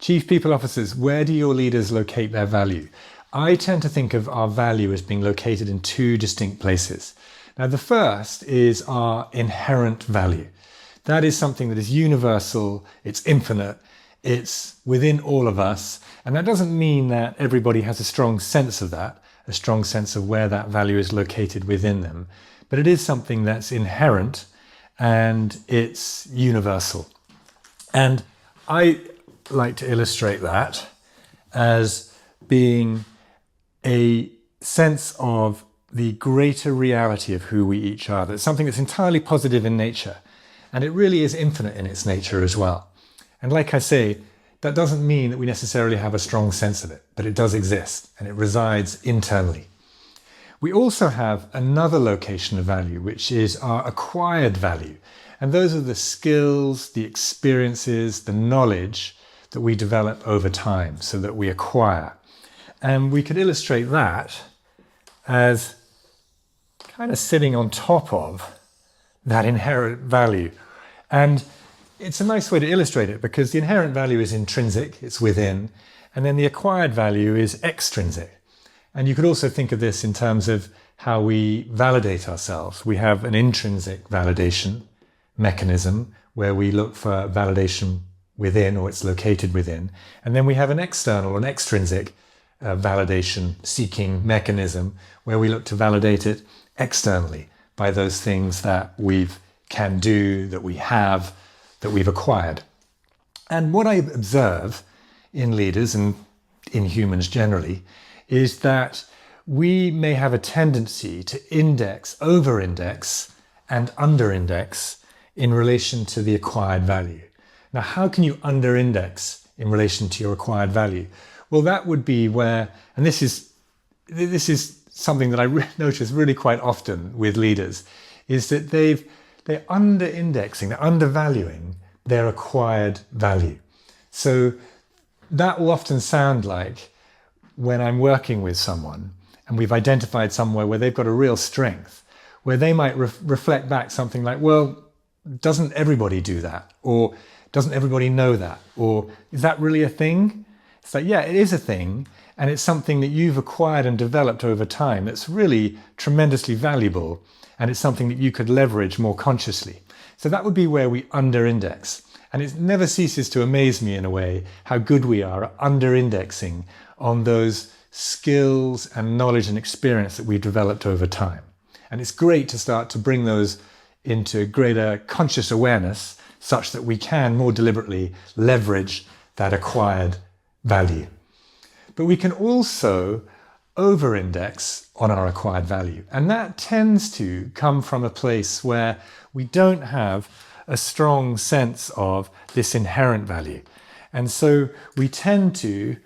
Chief People Officers, where do your leaders locate their value? I tend to think of our value as being located in two distinct places. Now, the first is our inherent value. That is something that is universal, it's infinite, it's within all of us. And that doesn't mean that everybody has a strong sense of that, a strong sense of where that value is located within them. But it is something that's inherent and it's universal. And I like to illustrate that as being a sense of the greater reality of who we each are. That's something that's entirely positive in nature, and it really is infinite in its nature as well. And like I say, that doesn't mean that we necessarily have a strong sense of it, but it does exist and it resides internally. We also have another location of value, which is our acquired value. And those are the skills, the experiences, the knowledge that we develop over time, so that we acquire. And we could illustrate that as kind of sitting on top of that inherent value. And it's a nice way to illustrate it because the inherent value is intrinsic, it's within, and then the acquired value is extrinsic. And you could also think of this in terms of how we validate ourselves. We have an intrinsic validation mechanism where we look for validation within, or it's located within. And then we have an external, an extrinsic validation seeking mechanism where we look to validate it externally by those things that we can do, that we have, that we've acquired. And what I observe in leaders and in humans generally is that we may have a tendency to index, over-index, and under-index in relation to the acquired value. Now, how can you under-index in relation to your acquired value? Well, that would be where, and this is something that I notice really quite often with leaders, is that they're under-indexing, they're undervaluing their acquired value. So that will often sound like when I'm working with someone and we've identified somewhere where they've got a real strength, where they might reflect back something like, well, doesn't everybody do that? Or doesn't everybody know that? Or is that really a thing? It's like, yeah, it is a thing. And it's something that you've acquired and developed over time that's really tremendously valuable. And it's something that you could leverage more consciously. So that would be where we under-index. And it never ceases to amaze me in a way how good we are at under-indexing on those skills and knowledge and experience that we've developed over time. And it's great to start to bring those into greater conscious awareness such that we can more deliberately leverage that acquired value. But we can also over-index on our acquired value. And that tends to come from a place where we don't have a strong sense of this inherent value. And so we tend to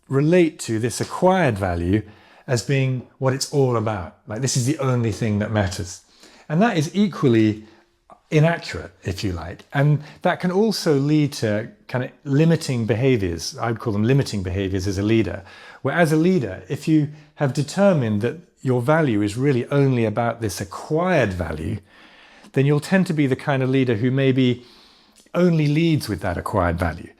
relate to this acquired value as being what it's all about. Like, this is the only thing that matters. And that is equally inaccurate, if you like. And that can also lead to kind of limiting behaviors. I would call them limiting behaviors as a leader. Where as a leader, if you have determined that your value is really only about this acquired value, then you'll tend to be the kind of leader who maybe only leads with that acquired value.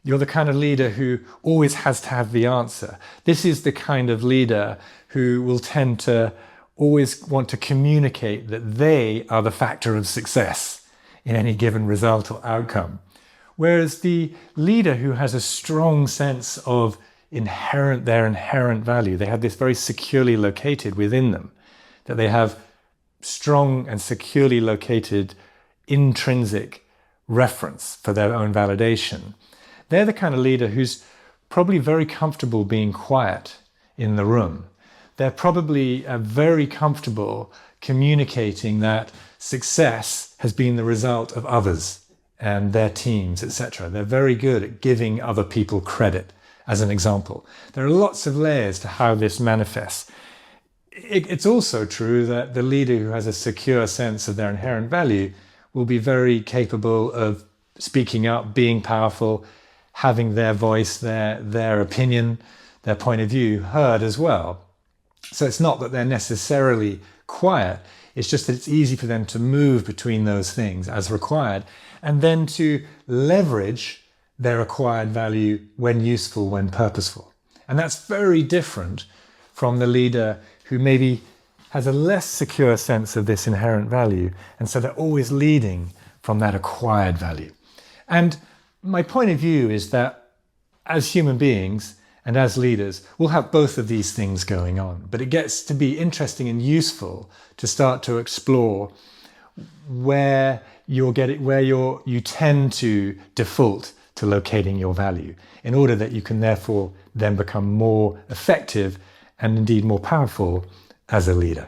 You're the kind of leader who always has to have the answer. This is the kind of leader who will tend to always want to communicate that they are the factor of success in any given result or outcome. Whereas the leader who has a strong sense of their inherent value, they have this very securely located within them, that they have strong and securely located intrinsic reference for their own validation. They're the kind of leader who's probably very comfortable being quiet in the room. They're probably very comfortable communicating that success has been the result of others and their teams, etc. They're very good at giving other people credit, as an example. There are lots of layers to how this manifests. It's also true that the leader who has a secure sense of their inherent value will be very capable of speaking up, being powerful, having their voice, their opinion, their point of view heard as well. So it's not that they're necessarily quiet, it's just that it's easy for them to move between those things as required, and then to leverage their acquired value when useful, when purposeful. And that's very different from the leader who maybe has a less secure sense of this inherent value, and so they're always leading from that acquired value. And my point of view is that as human beings and as leaders, we'll have both of these things going on, but it gets to be interesting and useful to start to explore where you tend to default to locating your value, in order that you can therefore then become more effective and indeed more powerful as a leader.